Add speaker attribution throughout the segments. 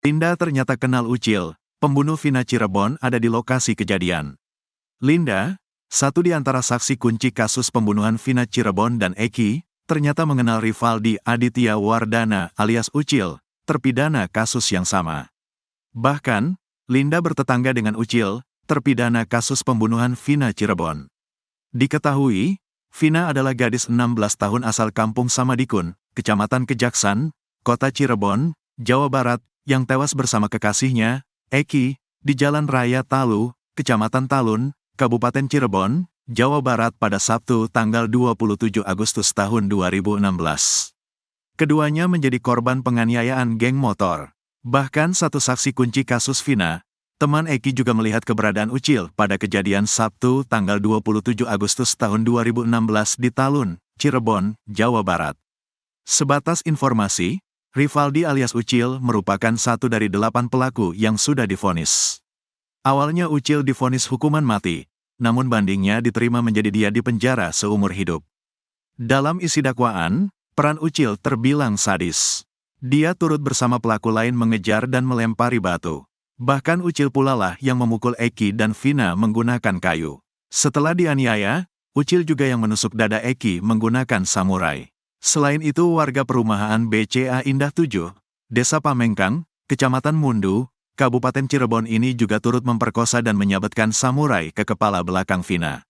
Speaker 1: Linda ternyata kenal Ucil, pembunuh Vina Cirebon ada di lokasi kejadian. Linda, satu di antara saksi kunci kasus pembunuhan Vina Cirebon dan Eki, ternyata mengenal Rivaldi Aditya Wardana alias Ucil, terpidana kasus yang sama. Bahkan, Linda bertetangga dengan Ucil, terpidana kasus pembunuhan Vina Cirebon. Diketahui, Vina adalah gadis 16 tahun asal kampung Samadikun, Kecamatan Kejaksan, Kota Cirebon, Jawa Barat, yang tewas bersama kekasihnya, Eki, di Jalan Raya Talu, Kecamatan Talun, Kabupaten Cirebon, Jawa Barat pada Sabtu tanggal 27 Agustus tahun 2016. Keduanya menjadi korban penganiayaan geng motor. Bahkan satu saksi kunci kasus Vina, teman Eki juga melihat keberadaan Ucil pada kejadian Sabtu tanggal 27 Agustus tahun 2016 di Talun, Cirebon, Jawa Barat. Sebatas informasi, Rivaldi alias Ucil merupakan satu dari 8 pelaku yang sudah divonis. Awalnya Ucil divonis hukuman mati, namun bandingnya diterima menjadi dia di penjara seumur hidup. Dalam isi dakwaan, peran Ucil terbilang sadis. Dia turut bersama pelaku lain mengejar dan melempari batu. Bahkan Ucil pula lah yang memukul Eki dan Vina menggunakan kayu. Setelah dianiaya, Ucil juga yang menusuk dada Eki menggunakan samurai. Selain itu warga perumahan BCA Indah 7, Desa Pamengkang, Kecamatan Mundu, Kabupaten Cirebon ini juga turut memperkosa dan menyabetkan samurai ke kepala belakang Vina.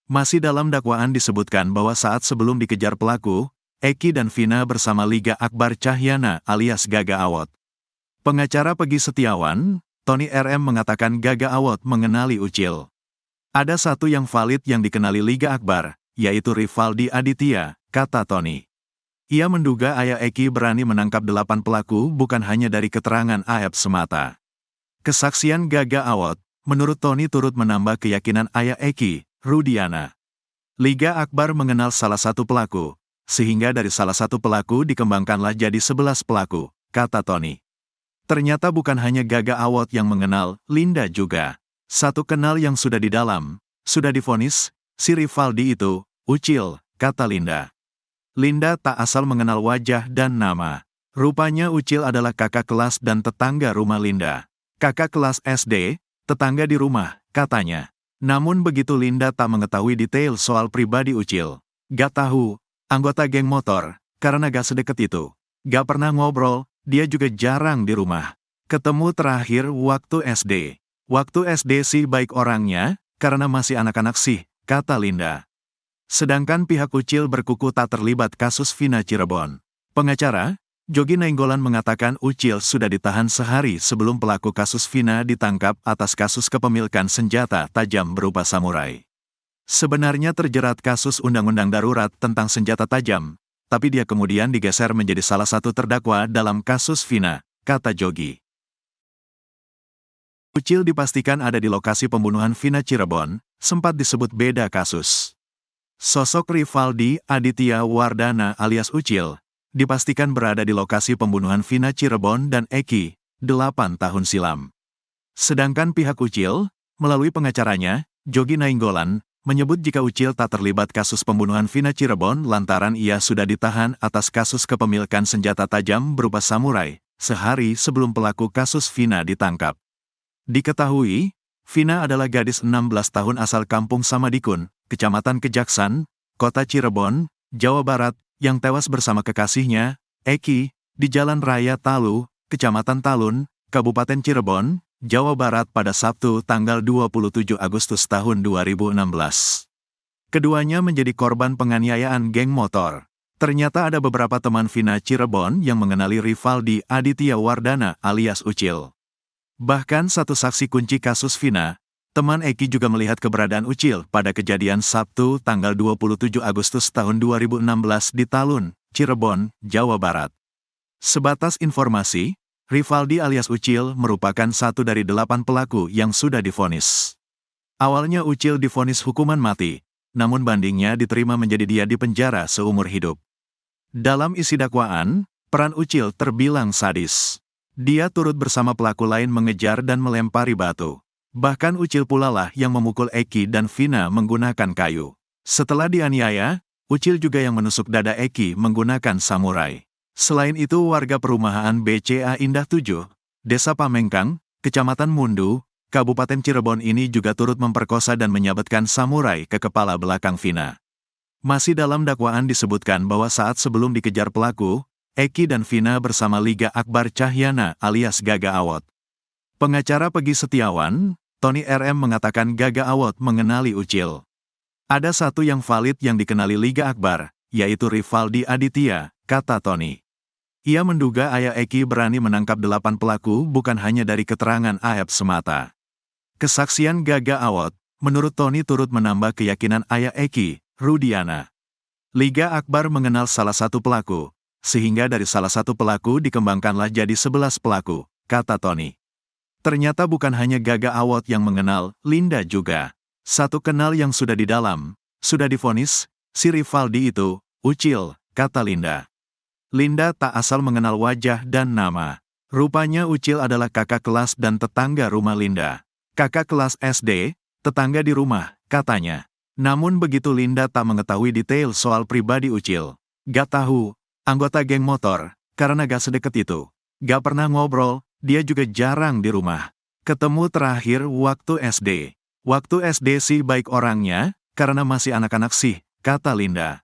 Speaker 1: Masih dalam dakwaan disebutkan bahwa saat sebelum dikejar pelaku, Eki dan Vina bersama Liga Akbar Cahyana alias Gaga Awot. Pengacara Pegi Setiawan, Tony RM mengatakan Gaga Awot mengenali Ucil. Ada satu yang valid yang dikenali Liga Akbar, yaitu Rivaldi Aditya, kata Tony. Ia menduga ayah Eki berani menangkap 8 pelaku bukan hanya dari keterangan AF semata. Kesaksian Gaga Awot, menurut Tony turut menambah keyakinan ayah Eki, Rudiana. Liga Akbar mengenal salah satu pelaku, sehingga dari salah satu pelaku dikembangkanlah jadi 11 pelaku, kata Tony. Ternyata bukan hanya Gaga Awot yang mengenal, Linda juga. Satu kenal yang sudah di dalam, sudah divonis, si Rivaldi itu, Ucil, kata Linda. Linda tak asal mengenal wajah dan nama. Rupanya Ucil adalah kakak kelas dan tetangga rumah Linda. Kakak kelas SD, tetangga di rumah, katanya. Namun begitu Linda tak mengetahui detail soal pribadi Ucil. Gak tahu, anggota geng motor, karena gak sedekat itu. Gak pernah ngobrol, dia juga jarang di rumah. Ketemu terakhir waktu SD. Waktu SD sih baik orangnya, karena masih anak-anak sih, kata Linda. Sedangkan pihak Ucil berkuku tak terlibat kasus Vina Cirebon. Pengacara, Jogi Nainggolan mengatakan Ucil sudah ditahan sehari sebelum pelaku kasus Vina ditangkap atas kasus kepemilikan senjata tajam berupa samurai. Sebenarnya terjerat kasus Undang-Undang Darurat tentang senjata tajam, tapi dia kemudian digeser menjadi salah satu terdakwa dalam kasus Vina, kata Jogi. Ucil dipastikan ada di lokasi pembunuhan Vina Cirebon, sempat disebut beda kasus. Sosok Rivaldi Aditya Wardana alias Ucil, dipastikan berada di lokasi pembunuhan Vina Cirebon dan Eki, 8 tahun silam. Sedangkan pihak Ucil, melalui pengacaranya, Jogi Nainggolan, menyebut jika Ucil tak terlibat kasus pembunuhan Vina Cirebon lantaran ia sudah ditahan atas kasus kepemilikan senjata tajam berupa samurai, sehari sebelum pelaku kasus Vina ditangkap. Diketahui, Vina adalah gadis 16 tahun asal kampung Samadikun, Kecamatan Kejaksan, Kota Cirebon, Jawa Barat, yang tewas bersama kekasihnya, Eki, di Jalan Raya Talu, Kecamatan Talun, Kabupaten Cirebon, Jawa Barat pada Sabtu tanggal 27 Agustus tahun 2016. Keduanya menjadi korban penganiayaan geng motor. Ternyata ada beberapa teman Vina Cirebon yang mengenali Rivaldi Aditya Wardana alias Ucil. Bahkan satu saksi kunci kasus Vina, teman Eki juga melihat keberadaan Ucil pada kejadian Sabtu tanggal 27 Agustus tahun 2016 di Talun, Cirebon, Jawa Barat. Sebatas informasi, Rivaldi alias Ucil merupakan satu dari 8 pelaku yang sudah divonis. Awalnya Ucil divonis hukuman mati, namun bandingnya diterima menjadi dia di penjara seumur hidup. Dalam isi dakwaan, peran Ucil terbilang sadis. Dia turut bersama pelaku lain mengejar dan melempari batu. Bahkan Ucil pula lah yang memukul Eki dan Vina menggunakan kayu. Setelah dianiaya, Ucil juga yang menusuk dada Eki menggunakan samurai. Selain itu warga perumahan BCA Indah 7, Desa Pamengkang, Kecamatan Mundu, Kabupaten Cirebon ini juga turut memperkosa dan menyabetkan samurai ke kepala belakang Vina. Masih dalam dakwaan disebutkan bahwa saat sebelum dikejar pelaku, Eki dan Vina bersama Liga Akbar Cahyana alias Gaga Awot. Pengacara Pegi Setiawan, Tony RM mengatakan Gaga Awot mengenali Ucil. Ada satu yang valid yang dikenali Liga Akbar, yaitu Rivaldi Aditya, kata Tony. Ia menduga ayah Eki berani menangkap 8 pelaku bukan hanya dari keterangan Aep semata. Kesaksian Gaga Awot, menurut Tony turut menambah keyakinan ayah Eki, Rudiana. Liga Akbar mengenal salah satu pelaku, sehingga dari salah satu pelaku dikembangkanlah jadi 11 pelaku, kata Tony. Ternyata bukan hanya Gaga Awot yang mengenal, Linda juga. Satu kenal yang sudah di dalam, sudah divonis, si Rivaldi itu, Ucil, kata Linda. Linda tak asal mengenal wajah dan nama. Rupanya Ucil adalah kakak kelas dan tetangga rumah Linda. Kakak kelas SD, tetangga di rumah, katanya. Namun begitu Linda tak mengetahui detail soal pribadi Ucil. Gak tahu, anggota geng motor, karena gak sedekat itu. Gak pernah ngobrol, dia juga jarang di rumah. Ketemu terakhir waktu SD. Waktu SD sih baik orangnya, karena masih anak-anak sih, kata Linda.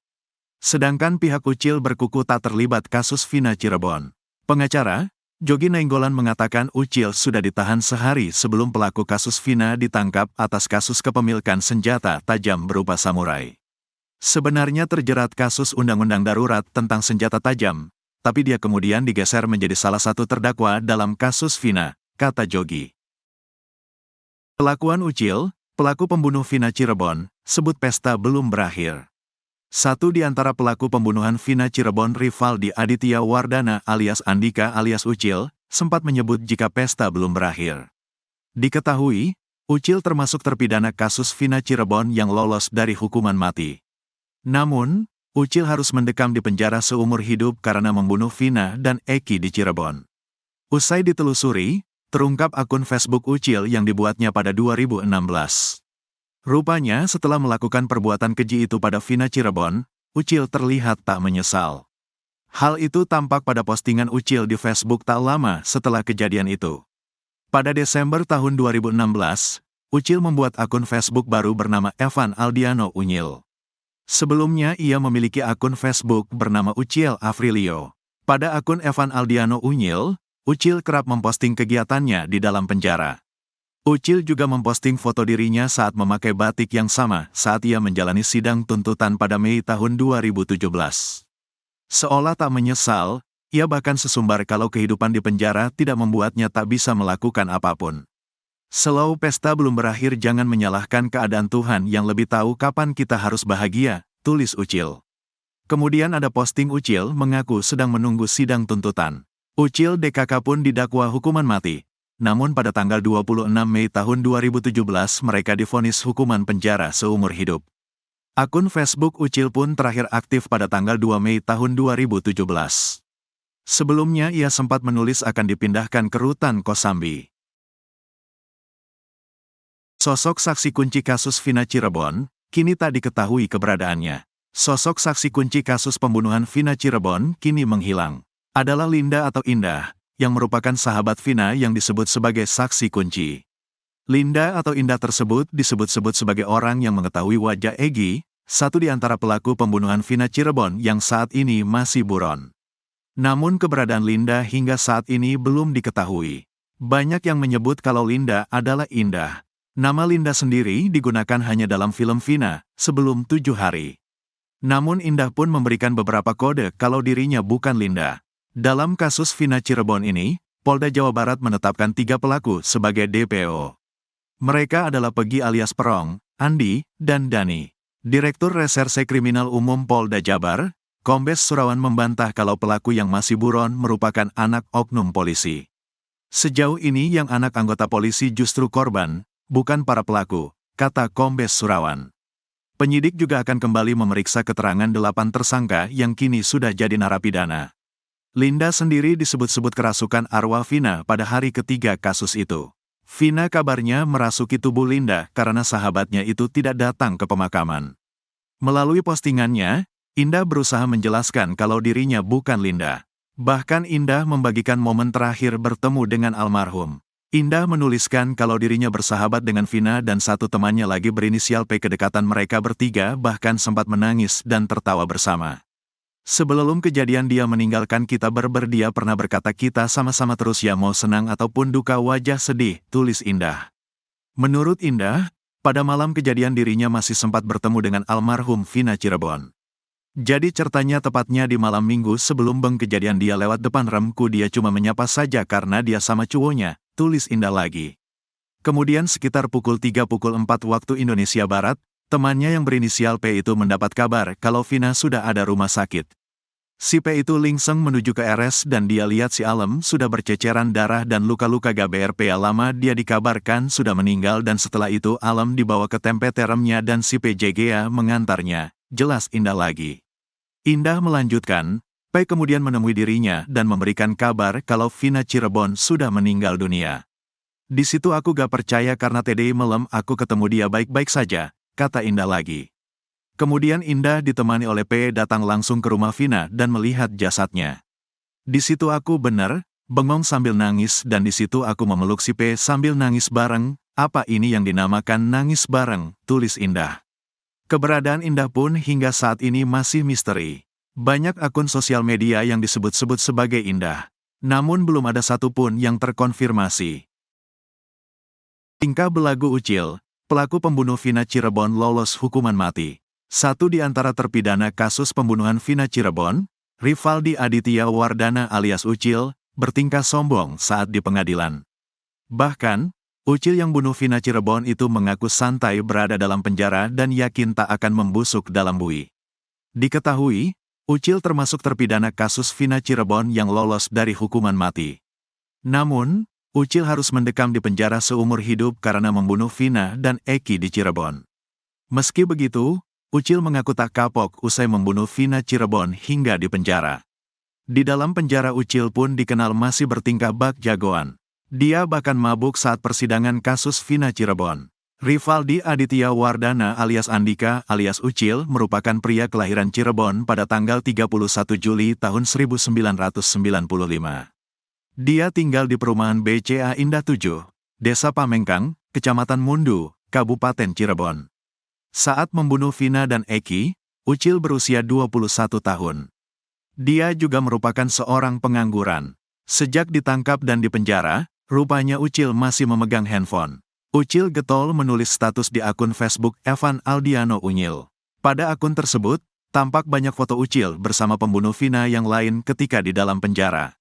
Speaker 1: Sedangkan pihak Ucil berkuku tak terlibat kasus Vina Cirebon. Pengacara, Jogi Nainggolan mengatakan Ucil sudah ditahan sehari sebelum pelaku kasus Vina ditangkap atas kasus kepemilikan senjata tajam berupa samurai. Sebenarnya terjerat kasus undang-undang darurat tentang senjata tajam, tapi dia kemudian digeser menjadi salah satu terdakwa dalam kasus Vina, kata Jogi. Kelakuan Ucil, pelaku pembunuh Vina Cirebon, sebut pesta belum berakhir. Satu di antara pelaku pembunuhan Vina Cirebon, Rivaldi Aditya Wardana alias Andika alias Ucil, sempat menyebut jika pesta belum berakhir. Diketahui, Ucil termasuk terpidana kasus Vina Cirebon yang lolos dari hukuman mati. Namun, Ucil harus mendekam di penjara seumur hidup karena membunuh Vina dan Eki di Cirebon. Usai ditelusuri, terungkap akun Facebook Ucil yang dibuatnya pada 2016. Rupanya setelah melakukan perbuatan keji itu pada Vina Cirebon, Ucil terlihat tak menyesal. Hal itu tampak pada postingan Ucil di Facebook tak lama setelah kejadian itu. Pada Desember tahun 2016, Ucil membuat akun Facebook baru bernama Evan Aldiano Unyil. Sebelumnya ia memiliki akun Facebook bernama Ucil Afrilio. Pada akun Evan Aldiano Unyil, Ucil kerap memposting kegiatannya di dalam penjara. Ucil juga memposting foto dirinya saat memakai batik yang sama saat ia menjalani sidang tuntutan pada Mei tahun 2017. Seolah tak menyesal, ia bahkan sesumbar kalau kehidupan di penjara tidak membuatnya tak bisa melakukan apapun. Selau pesta belum berakhir, jangan menyalahkan keadaan Tuhan yang lebih tahu kapan kita harus bahagia, tulis Ucil. Kemudian ada posting Ucil mengaku sedang menunggu sidang tuntutan. Ucil DKK pun didakwa hukuman mati. Namun pada tanggal 26 Mei tahun 2017 mereka divonis hukuman penjara seumur hidup. Akun Facebook Ucil pun terakhir aktif pada tanggal 2 Mei tahun 2017. Sebelumnya ia sempat menulis akan dipindahkan ke rutan Kosambi. Sosok saksi kunci kasus Vina Cirebon, kini tak diketahui keberadaannya. Sosok saksi kunci kasus pembunuhan Vina Cirebon kini menghilang. Adalah Linda atau Indah, yang merupakan sahabat Vina yang disebut sebagai saksi kunci. Linda atau Indah tersebut disebut-sebut sebagai orang yang mengetahui wajah Egi, satu di antara pelaku pembunuhan Vina Cirebon yang saat ini masih buron. Namun keberadaan Linda hingga saat ini belum diketahui. Banyak yang menyebut kalau Linda adalah Indah. Nama Linda sendiri digunakan hanya dalam film Vina, sebelum 7 hari. Namun Indah pun memberikan beberapa kode kalau dirinya bukan Linda. Dalam kasus Vina Cirebon ini, Polda Jawa Barat menetapkan 3 pelaku sebagai DPO. Mereka adalah Pegi alias Perong, Andi, dan Dani. Direktur Reserse Kriminal Umum Polda Jabar, Kombes Surawan membantah kalau pelaku yang masih buron merupakan anak oknum polisi. Sejauh ini yang anak anggota polisi justru korban, bukan para pelaku, kata Kombes Surawan. Penyidik juga akan kembali memeriksa keterangan 8 tersangka yang kini sudah jadi narapidana. Linda sendiri disebut-sebut kerasukan arwah Vina pada hari ketiga kasus itu. Vina kabarnya merasuki tubuh Linda karena sahabatnya itu tidak datang ke pemakaman. Melalui postingannya, Indah berusaha menjelaskan kalau dirinya bukan Linda. Bahkan Indah membagikan momen terakhir bertemu dengan almarhum. Indah menuliskan kalau dirinya bersahabat dengan Vina dan satu temannya lagi berinisial P. Kedekatan mereka bertiga bahkan sempat menangis dan tertawa bersama. Sebelum kejadian dia meninggalkan kita dia pernah berkata kita sama-sama terus ya mau senang ataupun duka wajah sedih, tulis Indah. Menurut Indah, pada malam kejadian dirinya masih sempat bertemu dengan almarhum Vina Cirebon. Jadi ceritanya tepatnya di malam minggu sebelum kejadian dia lewat depan remku dia cuma menyapa saja karena dia sama cowoknya, tulis Indah lagi. Kemudian sekitar pukul 3-4 waktu Indonesia Barat, temannya yang berinisial P itu mendapat kabar kalau Vina sudah ada rumah sakit. Si P itu langsung menuju ke RS dan dia lihat si Alem sudah berceceran darah dan luka-luka GBRP lama dia dikabarkan sudah meninggal dan setelah itu Alem dibawa ke tempat teremnya dan si PJGA mengantarnya, jelas Indah lagi. Indah melanjutkan, P kemudian menemui dirinya dan memberikan kabar kalau Vina Cirebon sudah meninggal dunia. Di situ aku gak percaya karena tadi malam aku ketemu dia baik-baik saja, kata Indah lagi. Kemudian Indah ditemani oleh P datang langsung ke rumah Vina dan melihat jasadnya. Di situ aku benar, bengong sambil nangis dan di situ aku memeluk si P sambil nangis bareng, apa ini yang dinamakan nangis bareng, tulis Indah. Keberadaan Indah pun hingga saat ini masih misteri. Banyak akun sosial media yang disebut-sebut sebagai Indah. Namun belum ada satupun yang terkonfirmasi. Tingkah belagu Ucil, pelaku pembunuh Vina Cirebon lolos hukuman mati. Satu di antara terpidana kasus pembunuhan Vina Cirebon, Rivaldi Aditya Wardana alias Ucil, bertingkah sombong saat di pengadilan. Bahkan, Ucil yang bunuh Vina Cirebon itu mengaku santai berada dalam penjara dan yakin tak akan membusuk dalam bui. Diketahui, Ucil termasuk terpidana kasus Vina Cirebon yang lolos dari hukuman mati. Namun, Ucil harus mendekam di penjara seumur hidup karena membunuh Vina dan Eki di Cirebon. Meski begitu, Ucil mengaku tak kapok usai membunuh Vina Cirebon hingga di penjara. Di dalam penjara Ucil pun dikenal masih bertingkah bak jagoan. Dia bahkan mabuk saat persidangan kasus Vina Cirebon. Rivaldi Aditya Wardana alias Andika alias Ucil merupakan pria kelahiran Cirebon pada tanggal 31 Juli tahun 1995. Dia tinggal di perumahan BCA Indah 7, Desa Pamengkang, Kecamatan Mundu, Kabupaten Cirebon. Saat membunuh Vina dan Eki, Ucil berusia 21 tahun. Dia juga merupakan seorang pengangguran. Sejak ditangkap dan dipenjara, rupanya Ucil masih memegang handphone. Ucil getol menulis status di akun Facebook Evan Aldiano Unyil. Pada akun tersebut, tampak banyak foto Ucil bersama pembunuh Vina yang lain ketika di dalam penjara.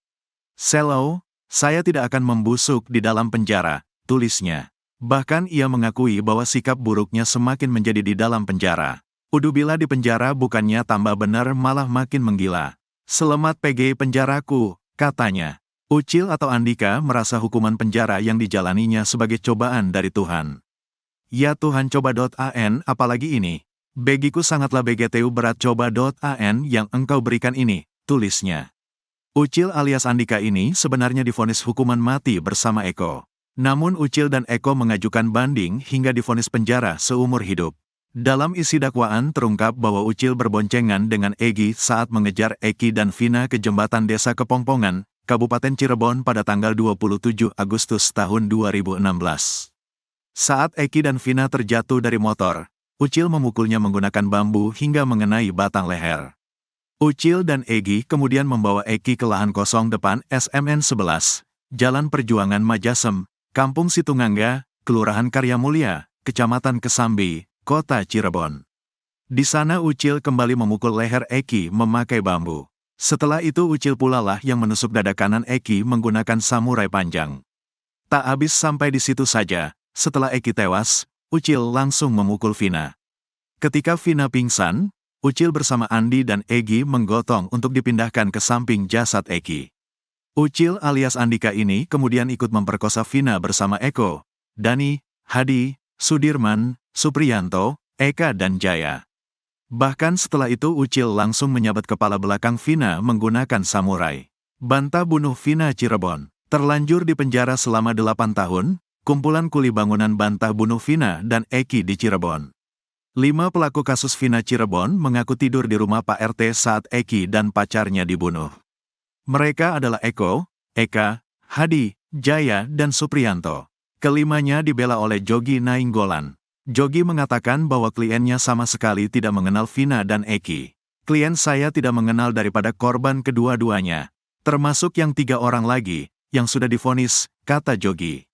Speaker 1: "Selo, saya tidak akan membusuk di dalam penjara," tulisnya. Bahkan ia mengakui bahwa sikap buruknya semakin menjadi di dalam penjara. "Udubila di penjara bukannya tambah benar malah makin menggila. Selamat PG penjaraku," katanya. Ucil atau Andika merasa hukuman penjara yang dijalaninya sebagai cobaan dari Tuhan. "Ya Tuhan coba.an apalagi ini. Bagiku sangatlah BGTU berat coba.an yang engkau berikan ini," tulisnya. Ucil alias Andika ini sebenarnya divonis hukuman mati bersama Eko. Namun Ucil dan Eko mengajukan banding hingga divonis penjara seumur hidup. Dalam isi dakwaan terungkap bahwa Ucil berboncengan dengan Egi saat mengejar Eki dan Vina ke jembatan Desa Kepongpongan, Kabupaten Cirebon pada tanggal 27 Agustus tahun 2016. Saat Eki dan Vina terjatuh dari motor, Ucil memukulnya menggunakan bambu hingga mengenai batang leher. Ucil dan Egi kemudian membawa Eki ke lahan kosong depan SMN 11, Jalan Perjuangan Majasem, Kampung Situngangga, Kelurahan Karya Mulia, Kecamatan Kesambi, Kota Cirebon. Di sana Ucil kembali memukul leher Eki memakai bambu. Setelah itu Ucil pula lah yang menusuk dada kanan Eki menggunakan samurai panjang. Tak habis sampai di situ saja, setelah Eki tewas, Ucil langsung memukul Vina. Ketika Vina pingsan, Ucil bersama Andi dan Egi menggotong untuk dipindahkan ke samping jasad Eki. Ucil alias Andika ini kemudian ikut memperkosa Vina bersama Eko, Dani, Hadi, Sudirman, Supriyanto, Eka dan Jaya. Bahkan setelah itu Ucil langsung menyabat kepala belakang Vina menggunakan samurai. Bantah bunuh Vina Cirebon. Terlanjur di penjara selama 8 tahun, kumpulan kuli bangunan bantah bunuh Vina dan Eki di Cirebon. 5 pelaku kasus Vina Cirebon mengaku tidur di rumah Pak RT saat Eki dan pacarnya dibunuh. Mereka adalah Eko, Eka, Hadi, Jaya, dan Supriyanto. Kelimanya dibela oleh Jogi Nainggolan. Jogi mengatakan bahwa kliennya sama sekali tidak mengenal Vina dan Eki. Klien saya tidak mengenal daripada korban kedua-duanya, termasuk yang 3 orang lagi, yang sudah divonis, kata Jogi.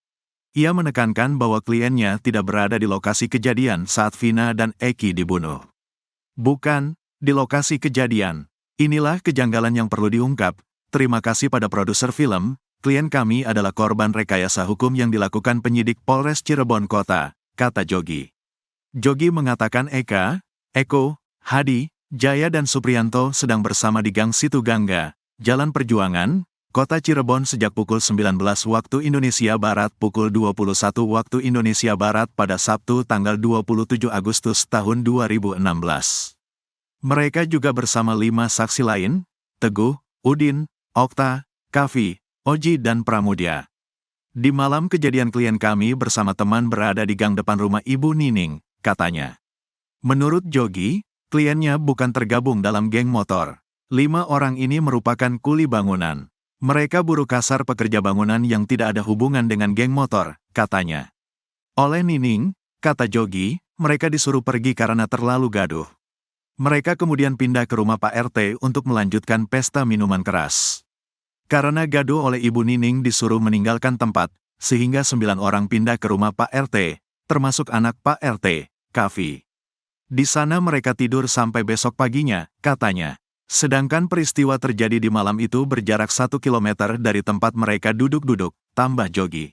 Speaker 1: Ia menekankan bahwa kliennya tidak berada di lokasi kejadian saat Vina dan Eki dibunuh. Bukan, di lokasi kejadian. Inilah kejanggalan yang perlu diungkap. Terima kasih pada produser film, klien kami adalah korban rekayasa hukum yang dilakukan penyidik Polres Cirebon Kota, kata Jogi. Jogi mengatakan Eka, Eko, Hadi, Jaya dan Supriyanto sedang bersama di Gang Situ Gangga, Jalan Perjuangan, Kota Cirebon sejak pukul 19 waktu Indonesia Barat pukul 21 waktu Indonesia Barat pada Sabtu tanggal 27 Agustus tahun 2016. Mereka juga bersama 5 saksi lain, Teguh, Udin, Okta, Kavi, Oji dan Pramudia. Di malam kejadian klien kami bersama teman berada di gang depan rumah Ibu Nining, katanya. Menurut Jogi, kliennya bukan tergabung dalam geng motor. 5 orang ini merupakan kuli bangunan. Mereka buruh kasar pekerja bangunan yang tidak ada hubungan dengan geng motor, katanya. Oleh Nining, kata Jogi, mereka disuruh pergi karena terlalu gaduh. Mereka kemudian pindah ke rumah Pak RT untuk melanjutkan pesta minuman keras. Karena gaduh oleh Ibu Nining disuruh meninggalkan tempat, sehingga 9 orang pindah ke rumah Pak RT, termasuk anak Pak RT, Kavi. Di sana mereka tidur sampai besok paginya, katanya. Sedangkan peristiwa terjadi di malam itu berjarak 1 kilometer dari tempat mereka duduk-duduk, tambah Jogi.